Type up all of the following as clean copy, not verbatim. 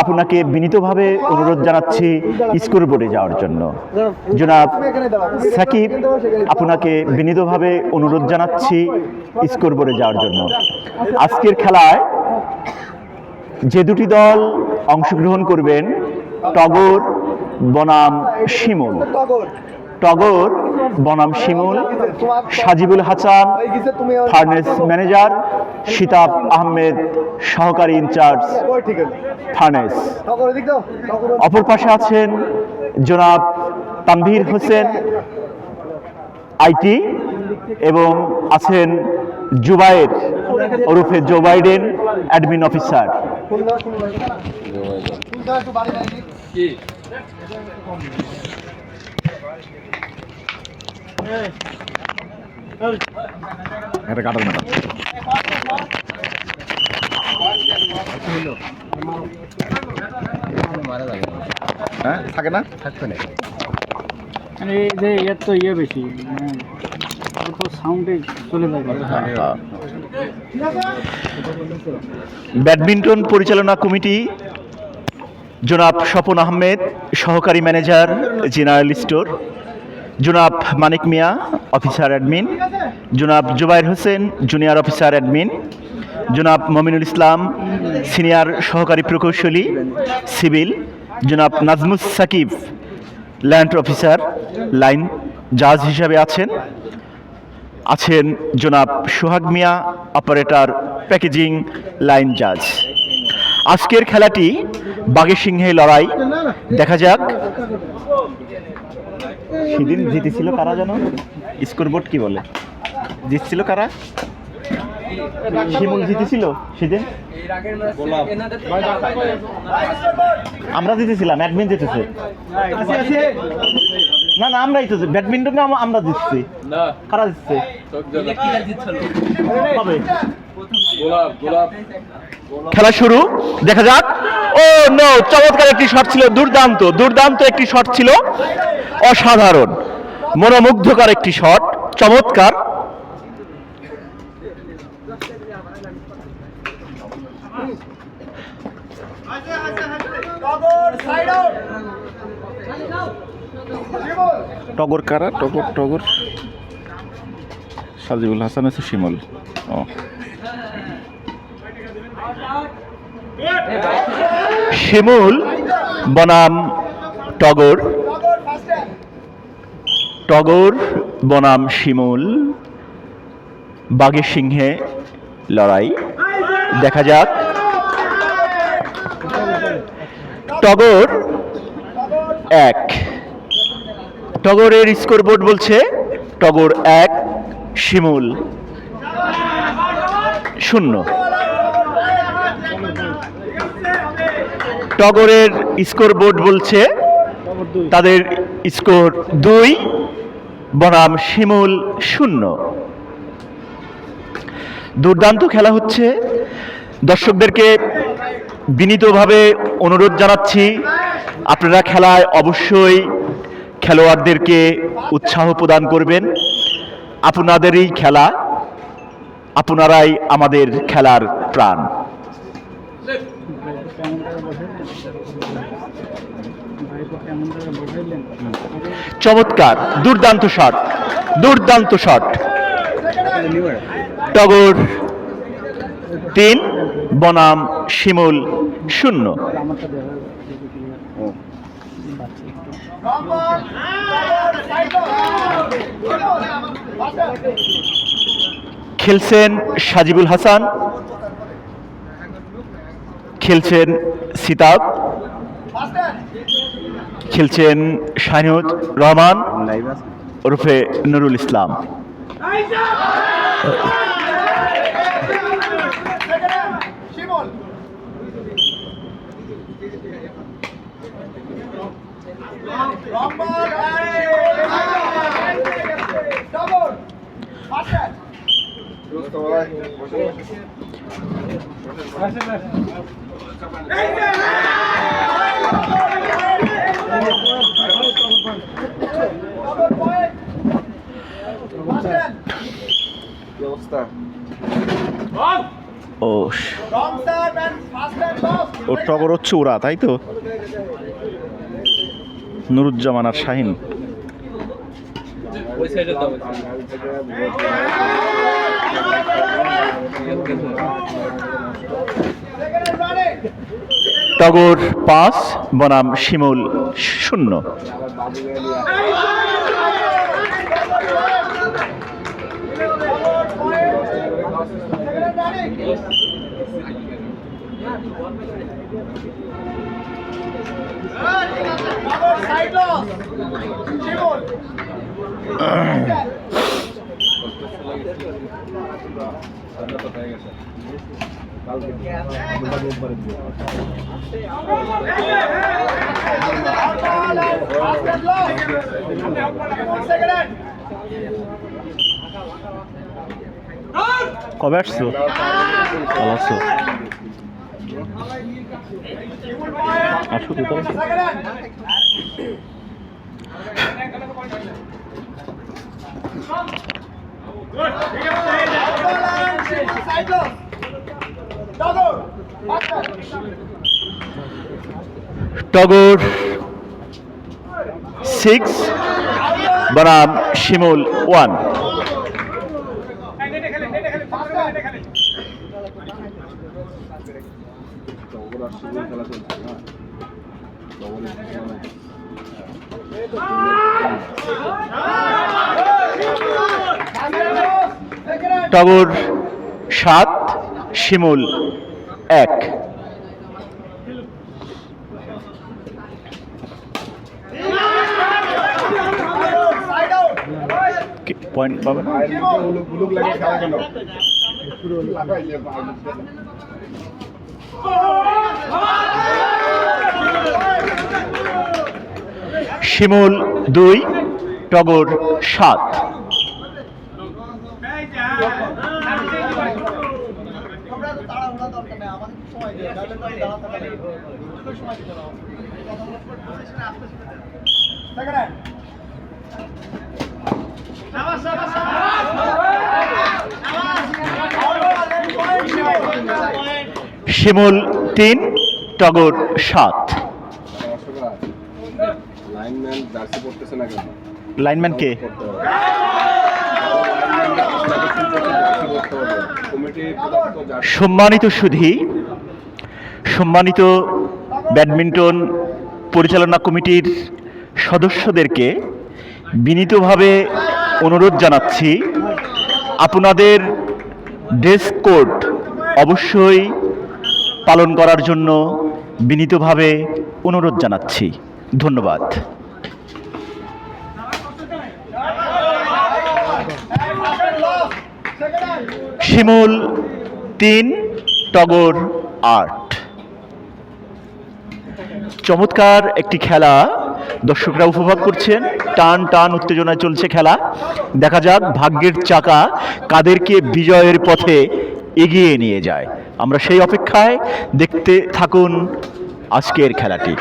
আপনাকে বিনীতভাবে অনুরোধ জানাচ্ছি স্কোরবোর্ডে যাওয়ার জন্য। জনাব সাকিব, আপনাকে বিনীতভাবে অনুরোধ জানাচ্ছি স্কোরবোর্ডে যাওয়ার জন্য। আজকের খেলায় যে দুটি দল অংশগ্রহণ করবেন, টগর বনাম শিমুল। টগর বনাম শিমুল, সাজিবুল হাসান ফার্নেস ম্যানেজার, শিতাব আহমেদ সহকারী ইনচার্জ ফার্নেস। অপর পাশে আছেন জনাব তানভীর হোসেন আইটি এবং আছেন জুবাইর ওরফে জো বাইডেন অ্যাডমিন অফিসার। থাকে না, থাকবে না, এই যে এর তো ইয়ে বেশি, তো সাউন্ডে চলে যায়। ব্যাডমিন্টন পরিচালনা কমিটি জনাব স্বপন আহমেদ সহকারী ম্যানেজার জেনারেল স্টোর, জনাব মানিক মিয়া অফিসার অ্যাডমিন, জনাব Jubair Hossain junior officer admin, জনাব মমিনুল ইসলাম সিনিয়র সহকারী প্রকৌশলী সিভিল, জনাব Nazmus Sakib land officer line জাজ হিসাবে আছেন জনাব Sohag Mia operator packaging line জাজ। আজকের খেলাটি বাঘের সিংহে লড়াই। দেখা যাক সেদিন জিতেছিল কারা, জানো? স্কোরবোর্ড কি বলে? জিতছিল কারা? শিমুল জিতেছিল সেদিন, আমরা জিতেছিলাম, অ্যাডমিন জিতেছে। না না, আমরাই তো ব্যাডমিন্টনে আমরা জিতছি। কারা জিতছে? খেলা শুরু, দেখা যাক। ও নো, চমৎকার একটি শট ছিল, দুর্দান্ত দুর্দান্ত একটি শট ছিল, অসাধারণ মনোমুগ্ধকর একটি শট, চমৎকার। টগর কারা? টগর টগর সাজিবুল হাসান আছে, শিমুল। ও শিমুল বনাম টগর, টগর বনাম শিমুল, বাঘের সিংহে লড়াই। দেখা যাক। টগর 1, টগরের স্কোরবোর্ড বলছে টগর 1, শিমুল 0। টগরের স্কোরবোর্ড বলছে তাদের স্কোর 2 বনাম শিমুল 0। দুর্দান্ত খেলা হচ্ছে। দর্শকদেরকে বিনীতভাবে অনুরোধ জানাচ্ছি, আপনারা খেলায় অবশ্যই খেলোয়াড়দেরকে উৎসাহ প্রদান করবেন। আপনাদেরই খেলা, আপনারাই আমাদের খেলার প্রাণ। চমৎকার, দুর্দান্ত শট, দুর্দান্ত শট। টগর 3 বনাম শিমুল 0। খেলছেন সাজিবুল হাসান, খেলছেন সিতাব, খেলছেন শাহিনুর রহমান ওরফে নুরুল ইসলাম। ও ও টগর হচ্ছে ওরা, তাই তো? নুরুজ্জামান আর শাহিন। টগর 5 বনাম শিমুল 0। কবে আসছো? ভালো আছো? আসো ভিতরে। টগর 6 বনাম শিমুল 1। টগর 7 শিমুল 1। পয়েন্ট পাবে না। শিমুল 2 টগর 7। শিমুল 3 টগর 7। লাইনম্যান জার্সি পড়তেছে না কেন? লাইনম্যান কে? সম্মানিত সুধী, সম্মানিত ব্যাডমিন্টন পরিচালনা কমিটির সদস্যদেরকে বিনীতভাবে অনুরোধ জানাচ্ছি, আপনাদের ড্রেস কোড অবশ্যই পালন করার জন্য বিনীতভাবে অনুরোধ জানাচ্ছি। ধন্যবাদ। শিমুল 3 টগর 8। চমৎকার একটি খেলা দর্শকরা উপভোগ করছেন। টান টান উত্তেজনায় চলছে খেলা। দেখা যাক ভাগ্যের চাকা কাদেরকে বিজয়ের পথে এগিয়ে নিয়ে যায়। আমরা সেই অপেক্ষায়, দেখতে থাকুন আজকের খেলাটি।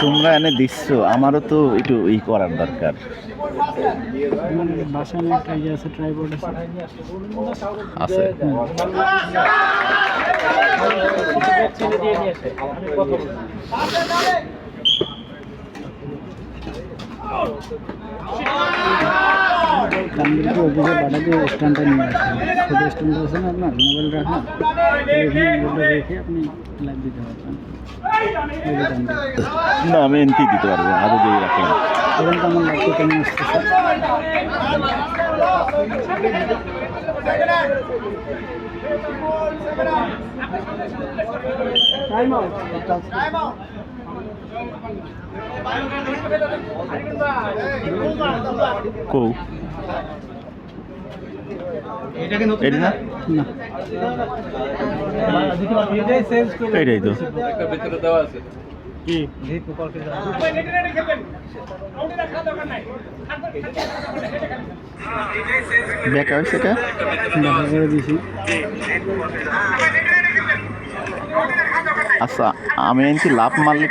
তোমরা এনে দিচ্ছ, আমারও তো একটু করার দরকার আছে। স্ট্যান্ডটা নিয়ে আসেন, ছোটো স্ট্যান্ড আছে না আপনার, মোবাইল রাখেন, মোবাইলটা রেখে আপনি লাইভ দিতে পারবেন। না, আমি এনতেই দিতে পারবো, আরো দিয়ে রাখলাম। এখন তো আমার লাইভটা কেমন আসতেছে? কো এটা না, এটাই তো দেখা হয়েছে, এটা দেখা করে দিছি। আচ্ছা, আমি এনছি লাভ মারলে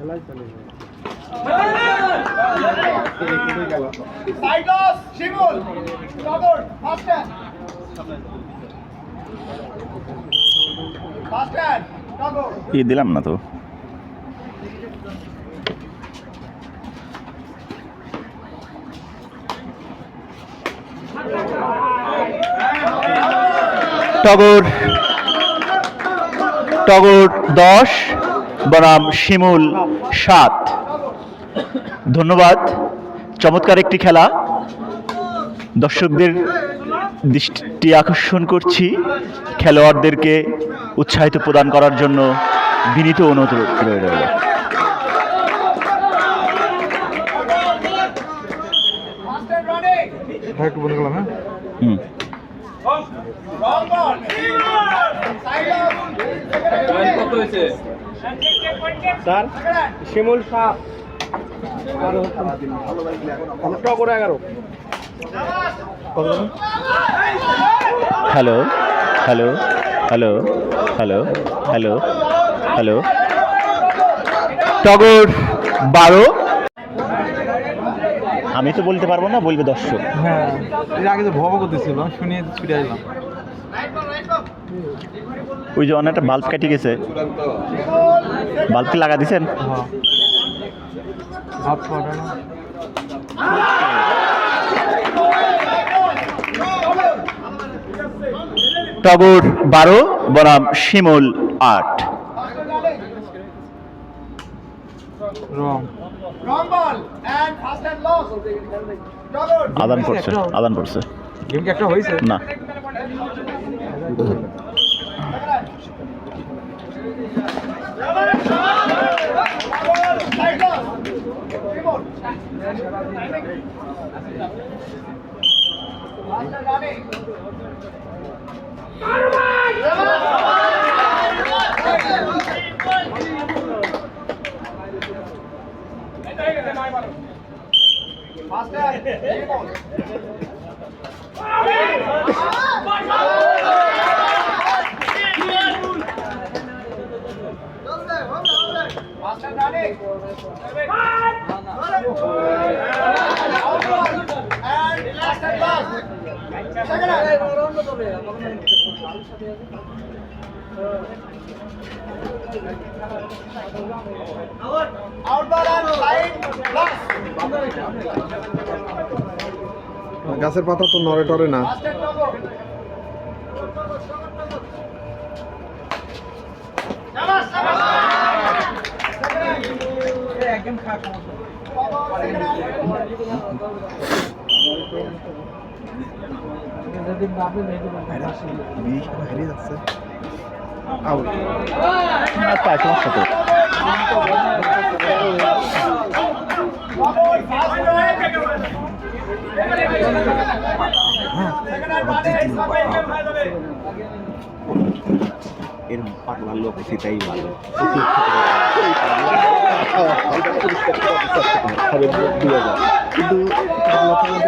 খেলাই চলে যায়। দিলাম না তো। টগর 10 বনাম শিমুল 7। ধন্যবাদ। চমৎকার একটি খেলা। দর্শকদের দৃষ্টি আকর্ষণ করছি খেলোয়াড়দেরকে উৎসাহিত প্রদান করার জন্য বিনীত অনুরোধ রইল। একটু বলে গেলাম। হ্যাঁ, কত হয়েছে? স্যার শিমুল 7 আর টগর 11। Hello hello hello hello hello hello. টগর 12। আমি তো বলতে পারবো না, বলবে দর্শক। হ্যাঁ, এর আগে তো ভব করতেছিল, শুনিয়ে ছুটে আসলাম। ওই যে অনেকটা বাল্ব কেটে গেছে, চূড়ান্ত বাল্ব কি লাগা দিছেন? হ্যাঁ, ভাব পাঠানো। টগর 12 বনাম শিমুল 8। রং আদান করছে, আদান করছে গেম কি একটা হয়েছে? না। গাছের পাতা তো নড়ে টরে না। হেরে যাচ্ছে। আউট। সমস্যা তো। এর পাগলার লোক সেটাই ভালো। কিন্তু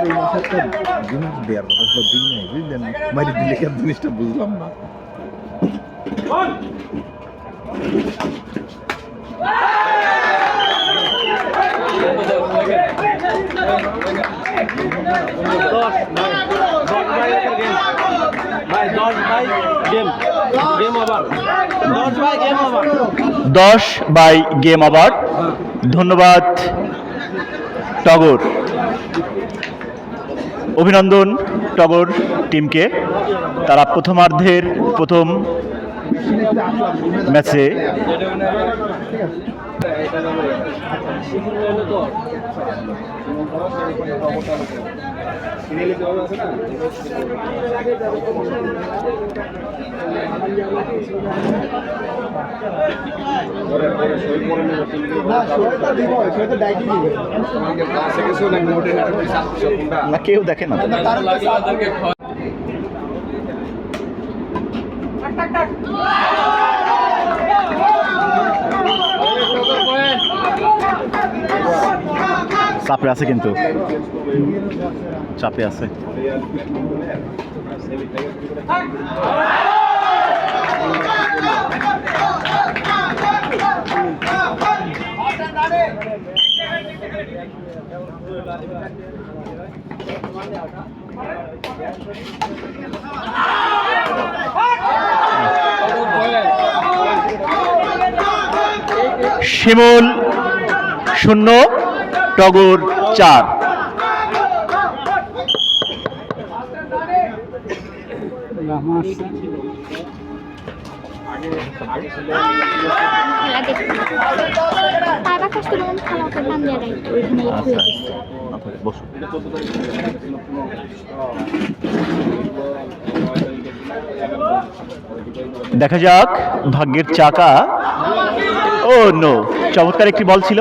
এই মাথাটা দিনার দেওয়ার কথা ছিল, দিন নাই বুঝলেন, মারি দিলে কেন জিনিসটা বুঝলাম না। দশ বাই গেম ওভার। ধন্যবাদ টগর। অভিনন্দন টগর টিমকে। তারা প্রথমার্ধের প্রথম ম্যাচে না কেউ দেখে না। চাপে আছে, কিন্তু চাপে আছে। শিমুল 0, টগর 4। রাহমান আসছে। খেলা দেখতে তারা কাছ থেকে আমি খেলা করলাম জায়গায় ওইখানে আচ্ছা বসো। দেখা যাক ভাগ্যের চাকা। ও নো, চমৎকার একটি বল ছিল।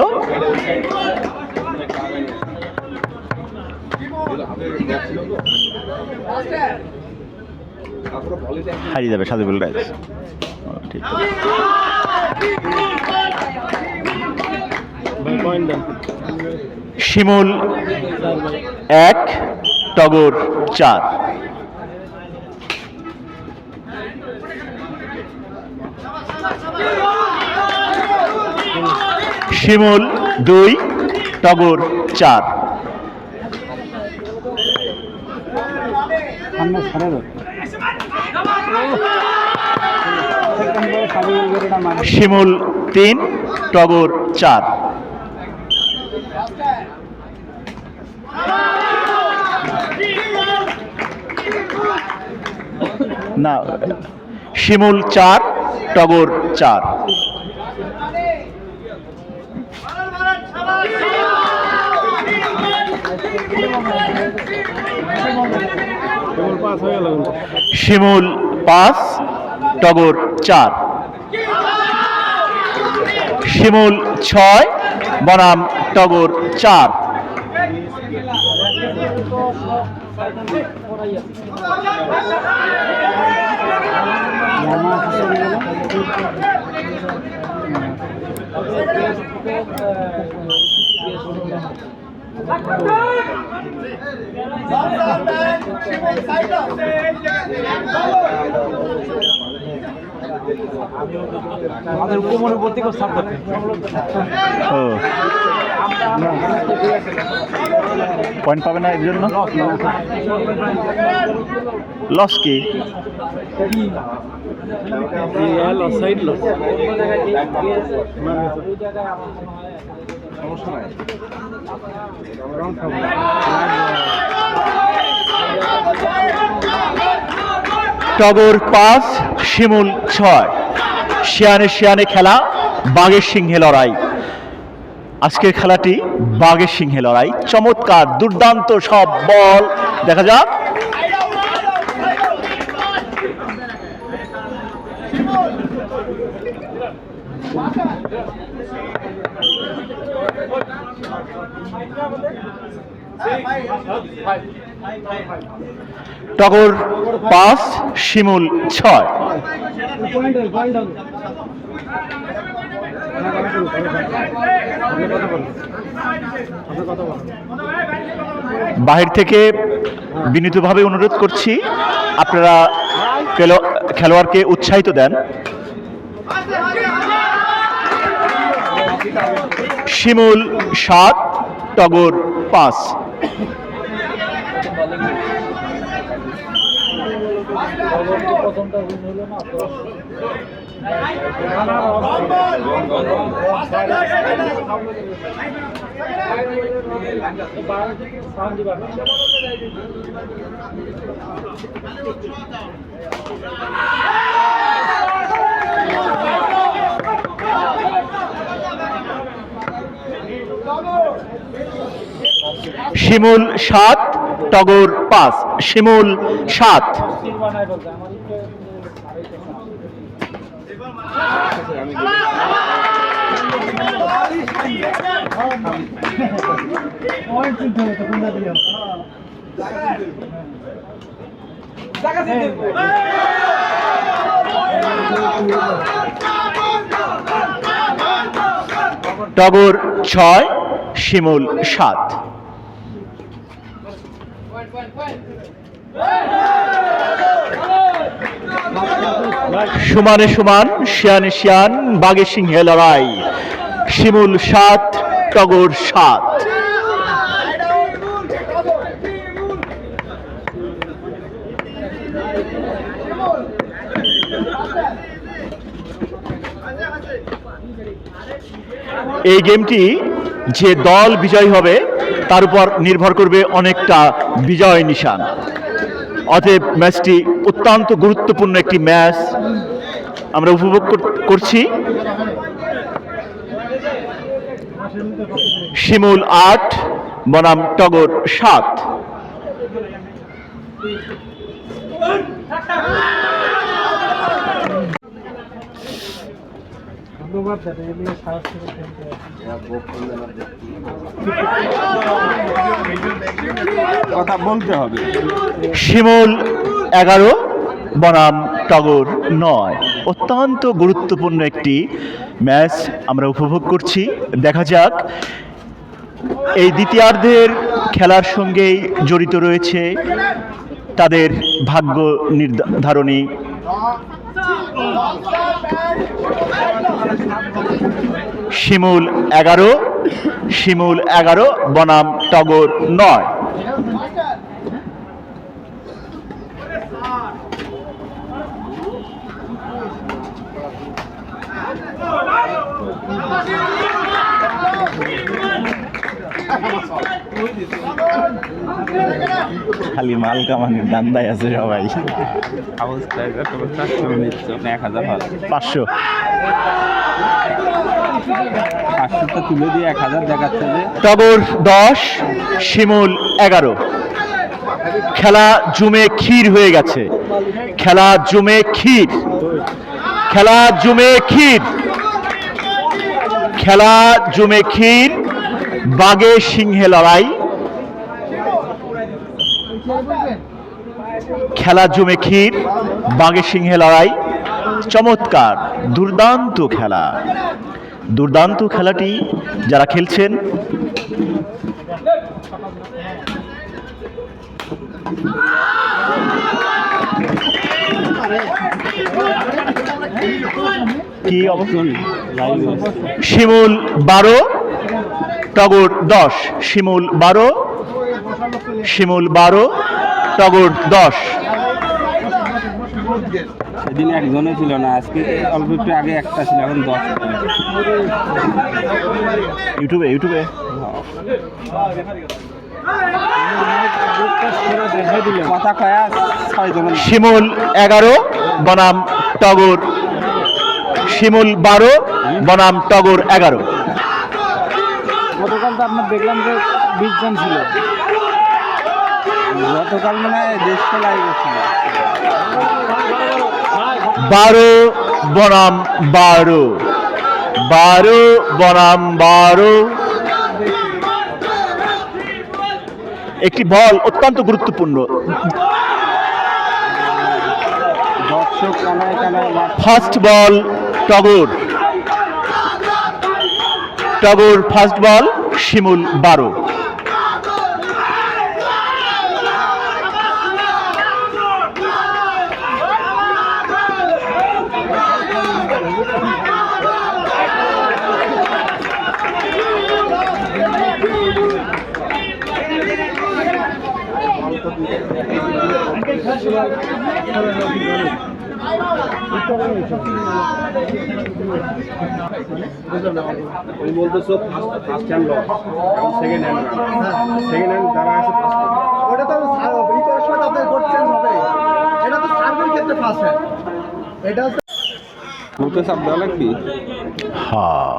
হারিয়ে যাবে সাদিবুল রাইজ। ঠিক শিমুল 1, টগর 4। শিমুল 2, টগর 4। সামনে ছাড়া দাও। শিমুল 3, টগর 4। না, শিমুল 4, টগর 4। শিমুল 5, টগর 4। শিমুল 6, বনাম টগর 4। আমাদের কোমরের প্রতি কেউ সাপ থাকে। পয়েন্ট পাবে না এর জন্য? লস কি? টগর 5, শিমুল 6। শিয়ানে শিয়ানে খেলা, বাঘের সিংহে লড়াই। আজকের খেলাটি বাঘের সিংহে লড়াই। চমৎকার দুর্দান্ত সব বল দেখা যাক। টগর 5, শিমুল 6। বাহির থেকে বিনীতভাবে অনুরোধ করছি আপনারা খেলোয়াড়কে উৎসাহিত দেন। শিমুল 7, টগর 5। শিমুল 7, টগর 5। শিমুল 7। টগর 6, শিমুল 7। সমানে সমান, শিয়ানে শিয়ান, বাঘে সিংহে লড়াই। শিমুল 7, টগর 7। এই গেমটি যে দল বিজয়ী হবে তার উপর নির্ভর করবে অনেকটা বিজয় নিশান। অতএব ম্যাচটি অত্যন্ত গুরুত্বপূর্ণ একটি ম্যাচ আমরা উপভোগ করছি। শিমুল 8 বনাম টগর 7। কথা বলতে হবে। শিমুল 11 বনাম টগর 9। অত্যন্ত গুরুত্বপূর্ণ একটি ম্যাচ আমরা উপভোগ করছি। দেখা যাক এই দ্বিতীয়ার্ধের খেলার সঙ্গেই জড়িত রয়েছে তাদের ভাগ্য নির্ধারণী। শিমুল 11 বনাম টগর 9। খালি মাল কামানির দান্দায় আছে সবাই। 500 তুলে দিয়ে 1000 দেখাচ্ছে যে টগর 10, শিমুল 11। খেলা জমে ক্ষীর হয়ে গেছে। খেলা জমে ক্ষীর। খেলা জমে ক্ষীর। খেলা জমে ক্ষীর। বাঘে সিংহে লড়াই। খেলা জমে ক্ষীর, বাঘে সিংহে লড়াই। চমৎকার, দুর্দান্ত খেলা। দুর্দান্ত খেলাটি যারা খেলছেন কি অবস্থান? শিমুল 12, টগর 10। শিমুল 12, টগর 10। সেদিন একজনও ছিল না, আজকে অল্প একটু আগে একটা ছিল, এখন 10। ইউটিউবে কথা কয়া 6 জন। শিমুল 11 বনাম টগর। শিমুল 12 বনাম টগর 11। গতকাল তো আপনার দেখলাম যে 20 জন ছিল। গতকাল মানে দেশ খেলাই গেছিল। 12 বনাম 12। 12 বনাম 12। একটি বল অত্যন্ত গুরুত্বপূর্ণ। দর্শক কানায় কানায় first ball Togor. First ball, Shimul 12। আমি বলতেছো first hand loss, second hand যারা আছে ওটা তো ই করার সময় তো আপনার করছেন হবে। এটা তো সার্ভের ক্ষেত্রে ফার্স্ট হ্যান্ড। এটা হচ্ছে বলতে চাপ দেওয়া লাগবে। হ্যাঁ,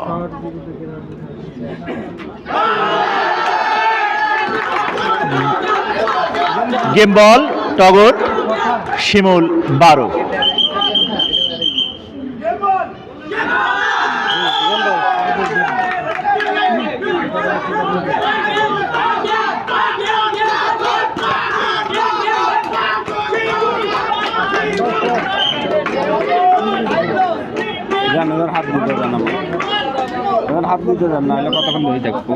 গেম বল টগর, শিমুল 12। জানার হাত দিতে জানাবো, হাত দিতে জান না হলে কতক্ষণ ধরে থাকবো।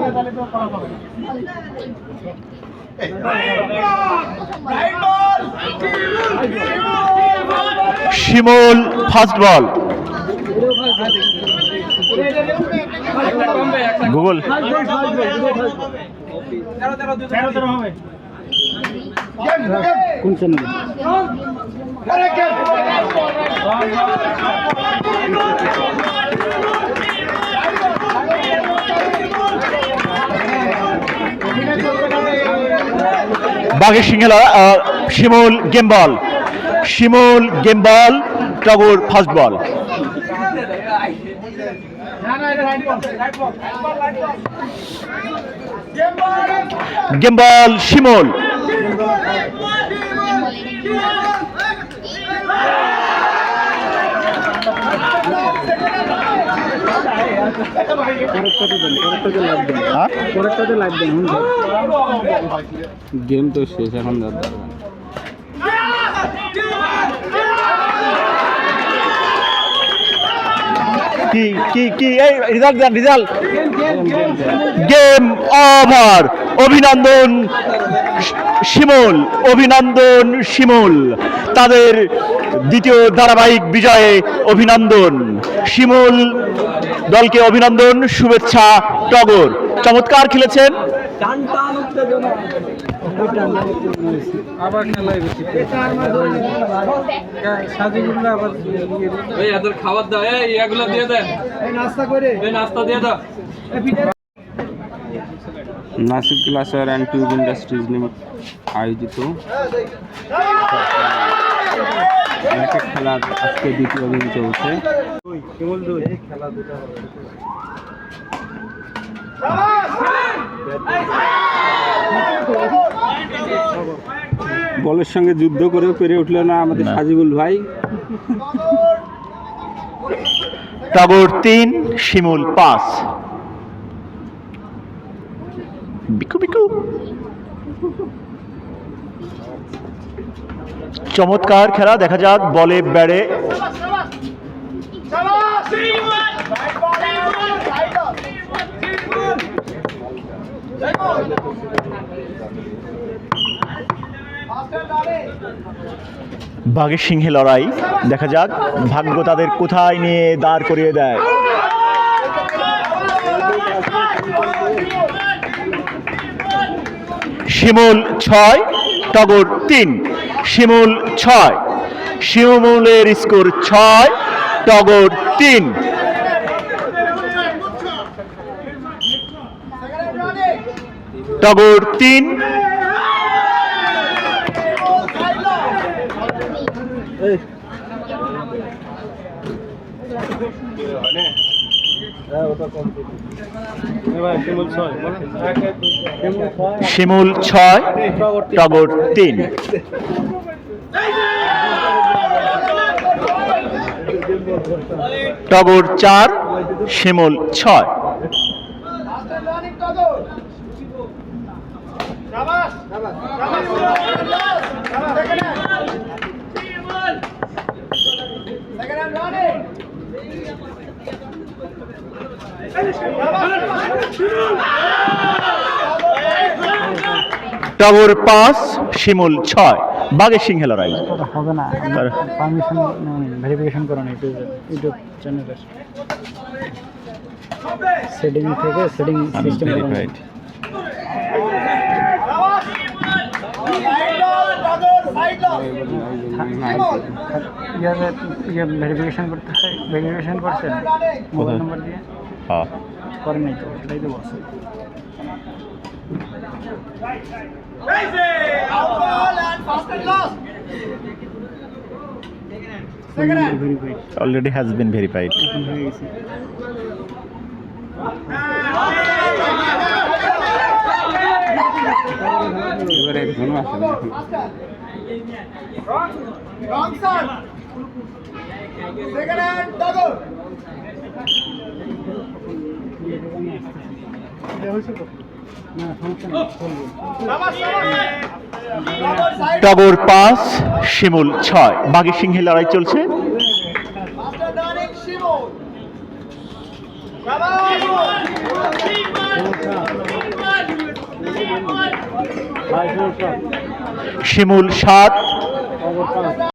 শিমুল ফার্স্ট বল। গুগল কোন চ্যানেলে? বাঘের সিংহে শিমুল গেম বল টগর ফার্স্ট বল। গেম বল শিমুল। পরেরটাতে লাইভ দেন। গেম তো শেষ, এখন দরকার কি কি কি এই রেজাল্ট দেন, রেজাল্ট। Game over. অভিনন্দন শিমুল, তাদের দ্বিতীয় ধারাবাহিক বিজয়ে অভিনন্দন শিমুল দলকে, অভিনন্দন, শুভেচ্ছা টগর। চমৎকার খেলেছেন। আবার খেলায় বেশি সাজিগুলো আবার এই এদের খাবার দাও, এই এগুলো দিয়ে দেন, নাস্তা করে এই নাস্তা দিয়ে দাও। নাসিক গ্লাসার অ্যান্ড টিউব ইন্ডাস্ট্রিজ আয়োজিত র্যাকেট খেলার আজকে দ্বিতীয় দিন চলছে। বলের সঙ্গে যুদ্ধ করেও পেরে উঠল না আমাদের সাজিবুল ভাই। টগর 3 শিমুল 5। বিকু চমৎকার খেলা, দেখা যাক বলে ব্যাটে। বাঘের সিংহে লড়াই, দেখা যাক ভাগ্য তাদের কোথায় নিয়ে দাঁড় করিয়ে দেয়। শিমুল 6 টগর 3। শিমুল 6, শিমুলের স্কোর 6, টগর 3। টগর 3। শিমুল 6, টগর 3। টগর 4, শিমুল 6। টগর 5, শিমুল 6। বাঘের সিংহে লড়াই হবে না, পারমিশন ভেরিফিকেশন করো না ইউটিউব চ্যানেলের সেটিং থেকে সেটিং সিস্টেম ভেরিফাইড। ভেরিফিকেশন করতে হয়, ভেরিফিকেশন করছেন মোবাইল নাম্বার দিয়ে? হ্যাঁ, করেন নাই তো, সেটাই তো বলছে। already has been verified. এবারে একজন আসে না এখন। টগর 5, শিমুল 6। বাঘের সিংহে লড়াই চলছে। শিমুল 7,